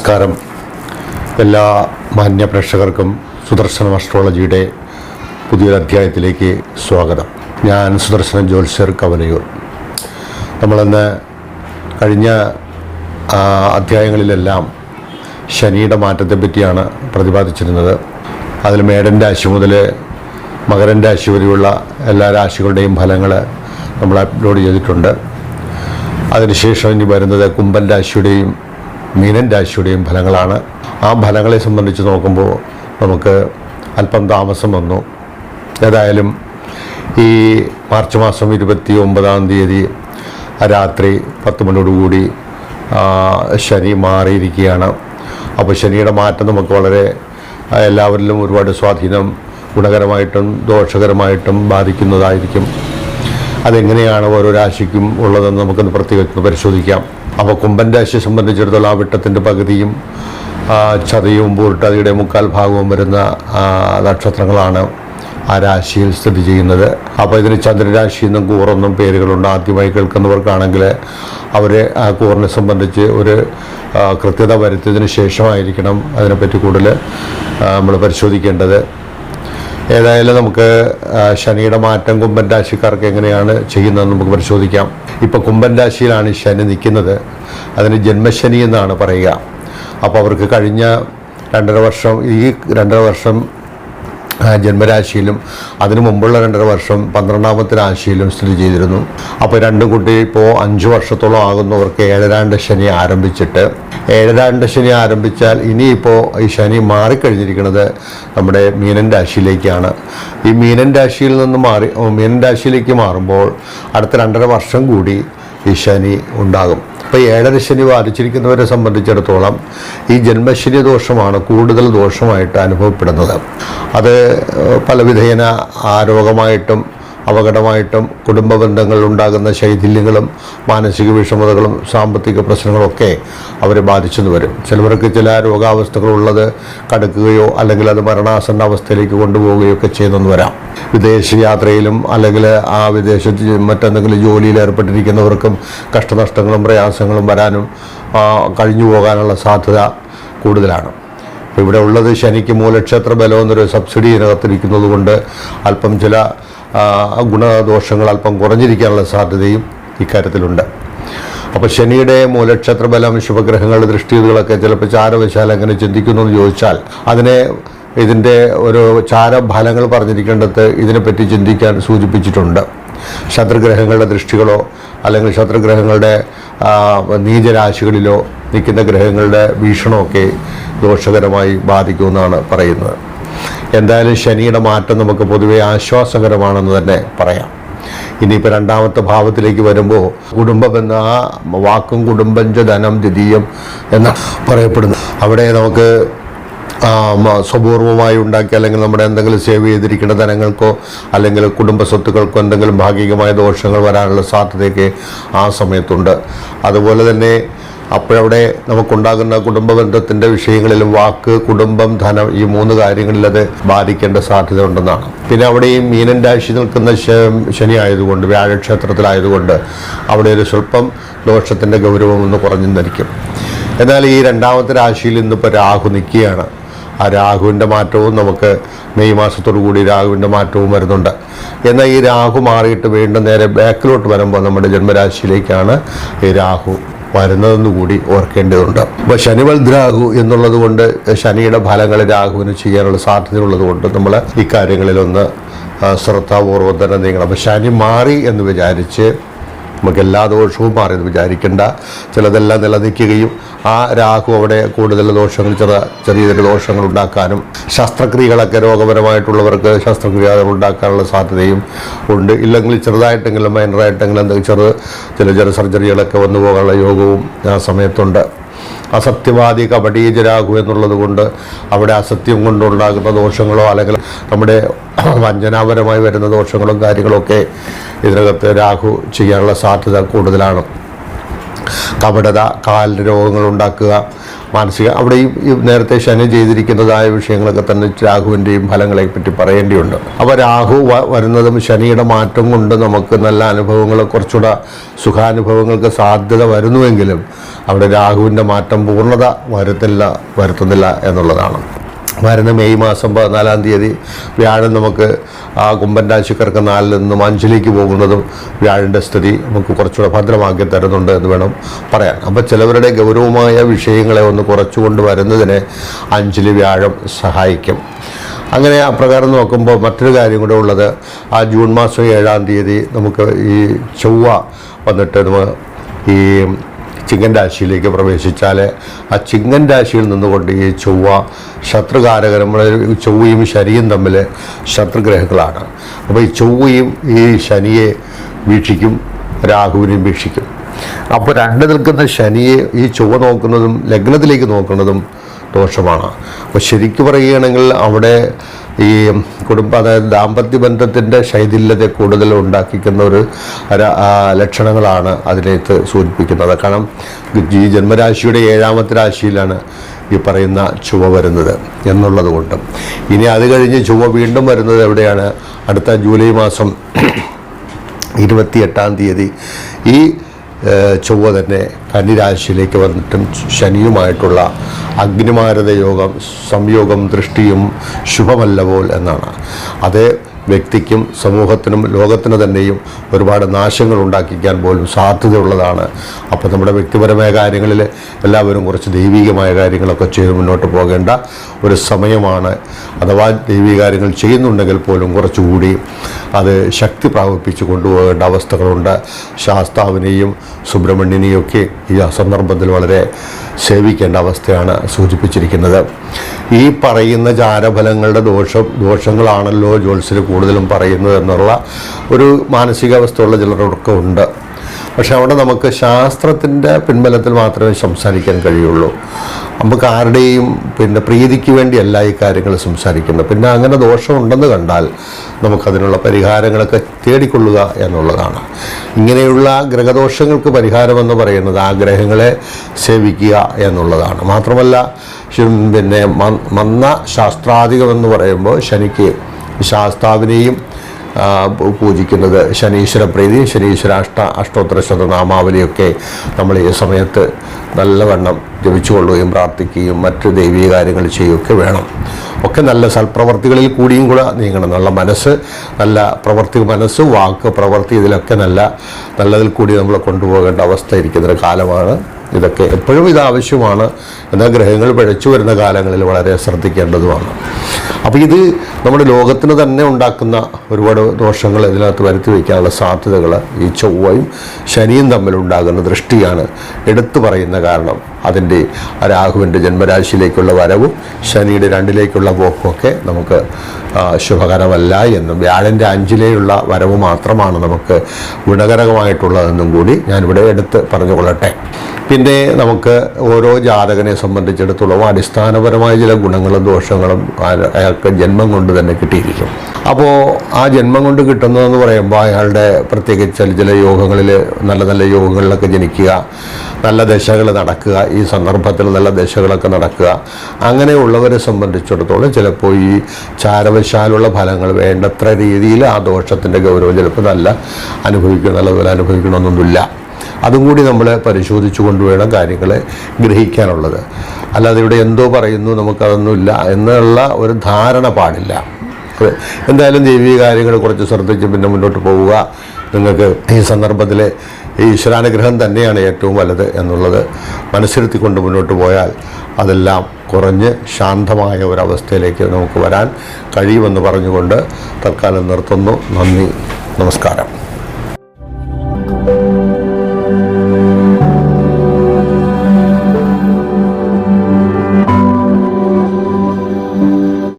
നമസ്കാരം. എല്ലാ മാന്യ പ്രേക്ഷകർക്കും സുദർശനം അസ്ട്രോളജിയുടെ പുതിയൊരു അധ്യായത്തിലേക്ക് സ്വാഗതം. ഞാൻ സുദർശനം ജ്യോത്സ്യർ കവലയൂർ. നമ്മളിന്ന് കഴിഞ്ഞ അധ്യായങ്ങളിലെല്ലാം ശനിയുടെ മാറ്റത്തെ പറ്റിയാണ് പ്രതിപാദിച്ചിരുന്നത്. അതിൽ മേടൻ രാശി മുതൽ മകരൻ രാശി വരെയുള്ള എല്ലാ രാശികളുടെയും ഫലങ്ങൾ നമ്മൾ അപ്ലോഡ് ചെയ്തിട്ടുണ്ട്. അതിനുശേഷം ഇനി വരുന്നത് കുംഭൻ രാശിയുടെയും മീനൻ രാശിയുടെയും ഫലങ്ങളാണ്. ആ ഫലങ്ങളെ സംബന്ധിച്ച് നോക്കുമ്പോൾ നമുക്ക് അല്പം താമസം വന്നു. ഏതായാലും ഈ മാർച്ച് മാസം 29-ാം തീയതി രാത്രി 10 മണിയോടുകൂടി ശനി മാറിയിരിക്കുകയാണ്. അപ്പോൾ ശനിയുടെ മാറ്റം നമുക്ക് വളരെ എല്ലാവരിലും ഒരുപാട് സ്വാധീനം ഗുണകരമായിട്ടും ദോഷകരമായിട്ടും ബാധിക്കുന്നതായിരിക്കും. അതെങ്ങനെയാണ് ഓരോ രാശിക്കും ഉള്ളതെന്ന് നമുക്കൊന്ന് പ്രത്യേകം പരിശോധിക്കാം. അപ്പോൾ കുംഭൻ രാശിയെ സംബന്ധിച്ചിടത്തോളം ആ വിട്ടത്തിൻ്റെ പകുതിയും ചതയവും പൂർട്ടാതിയുടെ 3/4 ഭാഗവും വരുന്ന നക്ഷത്രങ്ങളാണ് ആ രാശിയിൽ സ്ഥിതി ചെയ്യുന്നത്. അപ്പോൾ ഇതിന് ചന്ദ്രരാശി എന്നും കൂറെന്നും പേരുകളുണ്ട്. ആദ്യമായി കേൾക്കുന്നവർക്കാണെങ്കിൽ അവർ ആ കൂറിനെ സംബന്ധിച്ച് ഒരു കൃത്യത വരുത്തിയതിന് ശേഷമായിരിക്കണം അതിനെപ്പറ്റി കൂടുതൽ നമ്മൾ പരിശോധിക്കേണ്ടത്. ഏതായാലും നമുക്ക് ശനിയുടെ മാറ്റം കുംഭൻ രാശിക്കാർക്ക് എങ്ങനെയാണ് ചെയ്യുന്നതെന്ന് നമുക്ക് പരിശോധിക്കാം. ഇപ്പോൾ കുംഭൻ രാശിയിലാണ് ശനി നിൽക്കുന്നത്. അതിന് ജന്മശനി എന്നാണ് പറയുക. അപ്പോൾ അവർക്ക് കഴിഞ്ഞ 2.5 വർഷം ഈ 2.5 വർഷം ജന്മരാശിയിലും അതിനു മുമ്പുള്ള 2.5 വർഷം 12ാമത്തെ രാശിയിലും സ്ഥിതി ചെയ്തിരുന്നു. അപ്പോൾ രണ്ടും കൂട്ടി ഇപ്പോൾ 5 വർഷത്തോളം ആകുന്നവർക്ക് ഏഴരാണ്ട് ശനി ആരംഭിച്ചിട്ട് ഏഴരാണ്ട് ശനി ആരംഭിച്ചാൽ ഇനിയിപ്പോൾ ഈ ശനി മാറിക്കഴിഞ്ഞിരിക്കുന്നത് നമ്മുടെ മീനൻ രാശിയിലേക്കാണ്. ഈ മീനൻ രാശിയിൽ നിന്ന് മീനൻ രാശിയിലേക്ക് മാറുമ്പോൾ അടുത്ത 2.5 വർഷം കൂടി ഈ ശനി ഉണ്ടാകും. അപ്പോൾ 7.5 ശനി ബാധിച്ചിരിക്കുന്നവരെ സംബന്ധിച്ചിടത്തോളം ഈ ജന്മശനി ദോഷമാണ് കൂടുതൽ ദോഷമായിട്ട് അനുഭവപ്പെടുന്നത്. അത് പലവിധേന രോഗമായിട്ടും അപകടമായിട്ടും കുടുംബ ബന്ധങ്ങളിൽ ഉണ്ടാകുന്ന ശൈഥില്യങ്ങളും മാനസിക വിഷമതകളും സാമ്പത്തിക പ്രശ്നങ്ങളൊക്കെ അവരെ ബാധിച്ചെന്ന് വരും. ചിലവർക്ക് ചില രോഗാവസ്ഥകളുള്ളത് കടക്കുകയോ അല്ലെങ്കിൽ അത് മരണാസന്ന അവസ്ഥയിലേക്ക് കൊണ്ടുപോവുകയോ ഒക്കെ ചെയ്യുന്നെന്ന് വരാം. വിദേശ യാത്രയിലും അല്ലെങ്കിൽ ആ വിദേശത്ത് മറ്റെന്തെങ്കിലും ജോലിയിൽ ഏർപ്പെട്ടിരിക്കുന്നവർക്കും കഷ്ടനഷ്ടങ്ങളും പ്രയാസങ്ങളും വരാനും കഴിഞ്ഞു പോകാനുള്ള സാധ്യത കൂടുതലാണ്. അപ്പോൾ ഇവിടെ ഉള്ളത് ശനിക്ക് മൂലക്ഷേത്ര ബലം എന്നൊരു സബ്സിഡി ഇതിനകത്തിരിക്കുന്നത് കൊണ്ട് അല്പം ചില ഗുണദോഷങ്ങൾ അല്പം കുറഞ്ഞിരിക്കാനുള്ള സാധ്യതയും ഇക്കാര്യത്തിലുണ്ട്. അപ്പോൾ ശനിയുടെ മൂലക്ഷേത്ര ബലം ശുഭഗ്രഹങ്ങളുടെ ദൃഷ്ടികളൊക്കെ ചിലപ്പോൾ ചാരവശാൽ എങ്ങനെ ചിന്തിക്കുന്നു എന്ന് ചോദിച്ചാൽ ഇതിൻ്റെ ഒരു ചാരഫലങ്ങൾ പറഞ്ഞിരിക്കേണ്ടത് ഇതിനെപ്പറ്റി ചിന്തിക്കാൻ സൂചിപ്പിച്ചിട്ടുണ്ട്. ശത്രുഗ്രഹങ്ങളുടെ ദൃഷ്ടികളോ അല്ലെങ്കിൽ ശത്രുഗ്രഹങ്ങളുടെ നീചരാശികളിലോ നിൽക്കുന്ന ഗ്രഹങ്ങളുടെ വീക്ഷണമൊക്കെ ദോഷകരമായി ബാധിക്കുമെന്നാണ് പറയുന്നത്. എന്തായാലും ശനിയുടെ മാറ്റം നമുക്ക് പൊതുവെ ആശ്വാസകരമാണെന്ന് തന്നെ പറയാം. ഇനിയിപ്പോൾ 2ാമത്തെ ഭാവത്തിലേക്ക് വരുമ്പോൾ കുടുംബം എന്ന ആ വാക്കും കുടുംബഞ്ച ധനം ദ്വിതീയം എന്ന് പറയപ്പെടുന്നു. അവിടെ നമുക്ക് സ്വപൂർവമായി ഉണ്ടാക്കി അല്ലെങ്കിൽ നമ്മുടെ എന്തെങ്കിലും സേവ് ചെയ്തിരിക്കുന്ന ധനങ്ങൾക്കോ അല്ലെങ്കിൽ കുടുംബ സ്വത്തുക്കൾക്കോ എന്തെങ്കിലും ഭാഗികമായ ദോഷങ്ങൾ വരാനുള്ള സാധ്യതയൊക്കെ ആ സമയത്തുണ്ട്. അതുപോലെ തന്നെ അപ്പോഴവിടെ നമുക്കുണ്ടാകുന്ന കുടുംബ ബന്ധത്തിൻ്റെ വിഷയങ്ങളിലും വാക്ക്, കുടുംബം, ധനം ഈ 3 കാര്യങ്ങളിൽ അത് ബാധിക്കേണ്ട സാധ്യത ഉണ്ടെന്നാണ്. പിന്നെ അവിടെ ഈ മീനൻ രാശി നിൽക്കുന്ന ശനി ആയതുകൊണ്ട് വ്യാഴക്ഷേത്രത്തിലായതുകൊണ്ട് അവിടെ ഒരു സ്വല്പം ദോഷത്തിൻ്റെ ഗൗരവം ഒന്ന് കുറഞ്ഞെന്നിരിക്കും. എന്നാൽ ഈ 2ാമത്തെ രാശിയിൽ ഇന്നിപ്പോൾ രാഹു നിൽക്കുകയാണ്. ആ രാഹുവിൻ്റെ മാറ്റവും നമുക്ക് മെയ് മാസത്തോടു കൂടി രാഹുവിൻ്റെ മാറ്റവും വരുന്നുണ്ട്. എന്നാൽ ഈ രാഹു മാറിയിട്ട് വീണ്ടും നേരെ ബാക്കിലോട്ട് വരുമ്പോൾ നമ്മുടെ ജന്മരാശിയിലേക്കാണ് ഈ രാഹു വരുന്നതെന്ന് കൂടി ഓർക്കേണ്ടതുണ്ട്. അപ്പോൾ ശനിവൽദ്രാഹു എന്നുള്ളത് കൊണ്ട് ശനിയുടെ ഫലങ്ങൾ രാഹുവിന് ചെയ്യാനുള്ള സാധ്യതയുള്ളത് കൊണ്ട് നമ്മൾ ഇക്കാര്യങ്ങളിലൊന്ന് ശ്രദ്ധാപൂർവ്വം തന്നെ നീങ്ങണം. അപ്പോൾ ശനി മാറി എന്ന് വിചാരിച്ച് നമുക്ക് എല്ലാ ദോഷവും മാറിയെന്ന് വിചാരിക്കേണ്ട. ചിലതെല്ലാം നിലനിൽക്കുകയും ആ രാഹു അവിടെ കൂടുതൽ ദോഷങ്ങൾ ചെറിയ ദോഷങ്ങൾ ഉണ്ടാക്കാനും ശസ്ത്രക്രിയകളൊക്കെ രോഗപരമായിട്ടുള്ളവർക്ക് ശസ്ത്രക്രിയകൾ ഉണ്ടാക്കാനുള്ള സാധ്യതയും ഉണ്ട്. ഇല്ലെങ്കിൽ ചെറുതായിട്ടെങ്കിലും മൈനറായിട്ടെങ്കിലും എന്തെങ്കിലും ചില സർജറികളൊക്കെ വന്നു പോകാനുള്ള യോഗവും ആ സമയത്തുണ്ട്. അസത്യവാദി കപടീജ രാഹു എന്നുള്ളത് കൊണ്ട് അവിടെ അസത്യം കൊണ്ടുണ്ടാകുന്ന ദോഷങ്ങളോ അല്ലെങ്കിൽ നമ്മുടെ വഞ്ചനാപരമായി വരുന്ന ദോഷങ്ങളും കാര്യങ്ങളൊക്കെ ഇതിനകത്ത് രാഹു ചെയ്യാനുള്ള സാധ്യത കൂടുതലാണ്. കപടത, കാലിന് രോഗങ്ങൾ ഉണ്ടാക്കുക, മാനസിക അവിടെയും ഈ നേരത്തെ ശനി ചെയ്തിരിക്കുന്നതായ വിഷയങ്ങളൊക്കെ തന്നെ രാഹുവിൻ്റെയും ഫലങ്ങളെ പറ്റി പറയേണ്ടിയുണ്ട്. അപ്പോൾ രാഹു വരുന്നതും ശനിയുടെ മാറ്റം കൊണ്ട് നമുക്ക് നല്ല അനുഭവങ്ങൾ, കുറച്ചുകൂടെ സുഖാനുഭവങ്ങൾക്ക് സാധ്യത വരുന്നുവെങ്കിലും അവിടെ രാഹുവിൻ്റെ മാറ്റം പൂർണ്ണത വരുത്തുന്നില്ല എന്നുള്ളതാണ്. വരുന്ന മെയ് മാസം 14-ാം തീയതി വ്യാഴം നമുക്ക് ആ കുംഭൻ രാശിക്കാർക്ക് 4-ൽ നിന്നും 5-ലേക്ക് പോകുന്നതും വ്യാഴൻ്റെ സ്ഥിതി നമുക്ക് കുറച്ചുകൂടെ ഭദ്രമാക്കി തരുന്നുണ്ട് എന്ന് വേണം പറയാൻ. അപ്പോൾ ചിലവരുടെ ഗൗരവമായ വിഷയങ്ങളെ ഒന്ന് കുറച്ചുകൊണ്ട് വരുന്നതിന് 5-ൽ വ്യാഴം സഹായിക്കും. അങ്ങനെ അപ്രകാരം നോക്കുമ്പോൾ മറ്റൊരു കാര്യം കൂടെ ഉള്ളത്, ആ ജൂൺ മാസം 7-ാം തീയതി നമുക്ക് ഈ ചൊവ്വ വന്നിട്ട് ഈ ചിങ്ങൻ രാശിയിലേക്ക് പ്രവേശിച്ചാൽ ആ ചിങ്ങൻ രാശിയിൽ നിന്നുകൊണ്ട് ഈ ചൊവ്വ ശത്രുകാരകൻ, നമ്മൾ ചൊവ്വയും ശനിയും തമ്മിൽ ശത്രുഗ്രഹങ്ങളാണ്. അപ്പോൾ ഈ ചൊവ്വയും ഈ ശനിയെ വീക്ഷിക്കും, രാഹുവിനെയും വീക്ഷിക്കും. അപ്പോൾ രണ്ട് നിൽക്കുന്ന ശനിയെ ഈ ചൊവ്വ നോക്കുന്നതും ലഗ്നത്തിലേക്ക് നോക്കുന്നതും ദോഷമാണ്. അപ്പോൾ ശരിക്കും പറയുകയാണെങ്കിൽ അവിടെ ഈ അതായത് ദാമ്പത്യ ബന്ധത്തിൻ്റെ ശൈഥില്യത്തെ കൂടുതൽ ഉണ്ടാക്കിക്കുന്ന ഒരു ലക്ഷണങ്ങളാണ് അതിനകത്ത് സൂചിപ്പിക്കുന്നത്. കാരണം ഈ ജന്മരാശിയുടെ 7-ാമത്തെ രാശിയിലാണ് ഈ പറയുന്ന ചൊവ്വ വരുന്നത് എന്നുള്ളത് കൊണ്ട്. ഇനി അത് കഴിഞ്ഞ് ചൊവ്വ വീണ്ടും വരുന്നത് എവിടെയാണ്? അടുത്ത ജൂലൈ മാസം 28-ാം തീയതി ഈ ചൊവ്വ തന്നെ കന്നിരാശിയിലേക്ക് വന്നിട്ടും ശനിയുമായിട്ടുള്ള അഗ്നിമാരത യോഗം, സംയോഗം, ദൃഷ്ടിയും ശുഭമല്ല പോൽ എന്നാണ്. അത് വ്യക്തിക്കും സമൂഹത്തിനും ലോകത്തിന് തന്നെയും ഒരുപാട് നാശങ്ങൾ ഉണ്ടാക്കിക്കാൻ പോലും സാധ്യതയുള്ളതാണ്. അപ്പോൾ നമ്മുടെ വ്യക്തിപരമായ കാര്യങ്ങളിൽ എല്ലാവരും കുറച്ച് ദൈവികമായ കാര്യങ്ങളൊക്കെ ചെയ്ത് മുന്നോട്ട് പോകേണ്ട ഒരു സമയമാണ്. അഥവാ ദൈവിക കാര്യങ്ങൾ ചെയ്യുന്നുണ്ടെങ്കിൽ പോലും കുറച്ചുകൂടി അത് ശക്തി പ്രാപിപ്പിച്ച് കൊണ്ടുപോകേണ്ട അവസ്ഥകളുണ്ട്. ശാസ്താവിനെയും സുബ്രഹ്മണ്യനെയും ഒക്കെ ഈ സന്ദർഭത്തിൽ വളരെ സേവിക്കേണ്ട അവസ്ഥയാണ് സൂചിപ്പിച്ചിരിക്കുന്നത്. ഈ പറയുന്ന ചാരഫലങ്ങളുടെ ദോഷങ്ങളാണല്ലോ ജ്യോത്സ്യർ കൂടുതലും പറയുന്നത് എന്നുള്ള ഒരു മാനസികാവസ്ഥയുള്ള ചിലരൊക്കെ ഉണ്ട്. പക്ഷെ അവിടെ നമുക്ക് ശാസ്ത്രത്തിൻ്റെ പിൻബലത്തിൽ മാത്രമേ സംസാരിക്കാൻ കഴിയുള്ളൂ. നമുക്ക് ആരുടെയും പ്രീതിക്ക് വേണ്ടിയല്ല ഈ കാര്യങ്ങൾ സംസാരിക്കുന്നത്. പിന്നെ അങ്ങനെ ദോഷമുണ്ടെന്ന് കണ്ടാൽ നമുക്കതിനുള്ള പരിഹാരങ്ങളൊക്കെ തേടിക്കൊള്ളുക എന്നുള്ളതാണ്. ഇങ്ങനെയുള്ള ഗ്രഹദോഷങ്ങൾക്ക് പരിഹാരമെന്ന് പറയുന്നത് ആ ഗ്രഹങ്ങളെ സേവിക്കുക എന്നുള്ളതാണ്. മാത്രമല്ല മന്ന ശാസ്ത്രാധികമെന്ന് പറയുമ്പോൾ ശനിക്ക് ശാസ്താവിനെയും പൂജിക്കുന്നത്, ശനീശ്വര പ്രീതി, ശനീശ്വര അഷ്ടോത്തര ശതനാമാവലിയൊക്കെ നമ്മൾ ഈ സമയത്ത് നല്ലവണ്ണം ജപിച്ചുകൊള്ളുകയും പ്രാർത്ഥിക്കുകയും മറ്റ് ദൈവീക കാര്യങ്ങൾ ചെയ്യുകയൊക്കെ വേണം. ഒക്കെ നല്ല സൽപ്രവർത്തികളിൽ കൂടിയും കൂടെ നീങ്ങണം. നല്ല മനസ്സ്, നല്ല മനസ്സ്, വാക്ക്, പ്രവൃത്തി, ഇതിലൊക്കെ നല്ലതിൽ കൂടി നമ്മൾ കൊണ്ടുപോകേണ്ട അവസ്ഥ ഇരിക്കുന്നൊരു കാലമാണ് ഇതൊക്കെ. എപ്പോഴും ഇത് ആവശ്യമാണ്. എന്നാൽ ഗ്രഹങ്ങൾ പിഴച്ചു വരുന്ന കാലങ്ങളിൽ വളരെ ശ്രദ്ധിക്കേണ്ടതുമാണ്. അപ്പോൾ ഇത് നമ്മുടെ ലോകത്തിന് തന്നെ ഉണ്ടാക്കുന്ന ഒരുപാട് ദോഷങ്ങൾ ഇതിനകത്ത് വരുത്തി വയ്ക്കാനുള്ള സാധ്യതകൾ ഈ ചൊവ്വയും ശനിയും തമ്മിലുണ്ടാകുന്ന ദൃഷ്ടിയാണ് എടുത്തു പറയുന്ന കാരണം. അതിൻ്റെ രാഹുവിൻ്റെ ജന്മരാശിയിലേക്കുള്ള വരവും ശനിയുടെ 2-ലേക്കുള്ള പോക്കുമൊക്കെ നമുക്ക് ശുഭകരമല്ല എന്നും വ്യാഴൻ്റെ 5-ലേയുള്ള വരവ് മാത്രമാണ് നമുക്ക് ഗുണകരമായിട്ടുള്ളതെന്നും കൂടി ഞാനിവിടെ എടുത്ത് പറഞ്ഞുകൊള്ളട്ടെ. പിന്നെ നമുക്ക് ഓരോ ജാതകനെ സംബന്ധിച്ചിടത്തോളം അടിസ്ഥാനപരമായ ചില ഗുണങ്ങളും ദോഷങ്ങളും അയാൾക്ക് ജന്മം കൊണ്ട് തന്നെ കിട്ടിയിരിക്കും. അപ്പോൾ ആ ജന്മം കൊണ്ട് കിട്ടുന്നതെന്ന് പറയുമ്പോൾ അയാളുടെ പ്രത്യേകിച്ച് ചില യോഗങ്ങളിൽ, നല്ല നല്ല യോഗങ്ങളിലൊക്കെ ജനിക്കുക, നല്ല ദശകൾ നടക്കുക, ഈ സന്ദർഭത്തിൽ നല്ല ദശകളൊക്കെ നടക്കുക, അങ്ങനെയുള്ളവരെ സംബന്ധിച്ചിടത്തോളം ചിലപ്പോൾ ഈ ചാരവശാലുള്ള ഫലങ്ങൾ വേണ്ടത്ര രീതിയിൽ ആ ദോഷത്തിൻ്റെ ഗൗരവം ചിലപ്പോൾ നല്ലതുപോലെ അനുഭവിക്കണമെന്നൊന്നുമില്ല. അതും കൂടി നമ്മൾ പരിശോധിച്ചു കൊണ്ടുവേണം കാര്യങ്ങളെ ഗ്രഹിക്കാനുള്ളത്. അല്ലാതെ ഇവിടെ എന്തോ പറയുന്നു നമുക്കതൊന്നുമില്ല എന്നുള്ള ഒരു ധാരണ പാടില്ല. എന്തായാലും ദൈവീക കാര്യങ്ങൾ കുറച്ച് ശ്രദ്ധിച്ച് പിന്നെ മുന്നോട്ട് പോവുക. നിങ്ങൾക്ക് ഈ സന്ദർഭത്തിൽ ഈശ്വരാനുഗ്രഹം തന്നെയാണ് ഏറ്റവും വലുത് എന്നുള്ളത് മനസ്സിരുത്തിക്കൊണ്ട് മുന്നോട്ട് പോയാൽ അതെല്ലാം കുറഞ്ഞ് ശാന്തമായ ഒരവസ്ഥയിലേക്ക് നമുക്ക് വരാൻ കഴിയുമെന്ന് പറഞ്ഞുകൊണ്ട് തൽക്കാലം നിർത്തുന്നു. നന്ദി, നമസ്കാരം.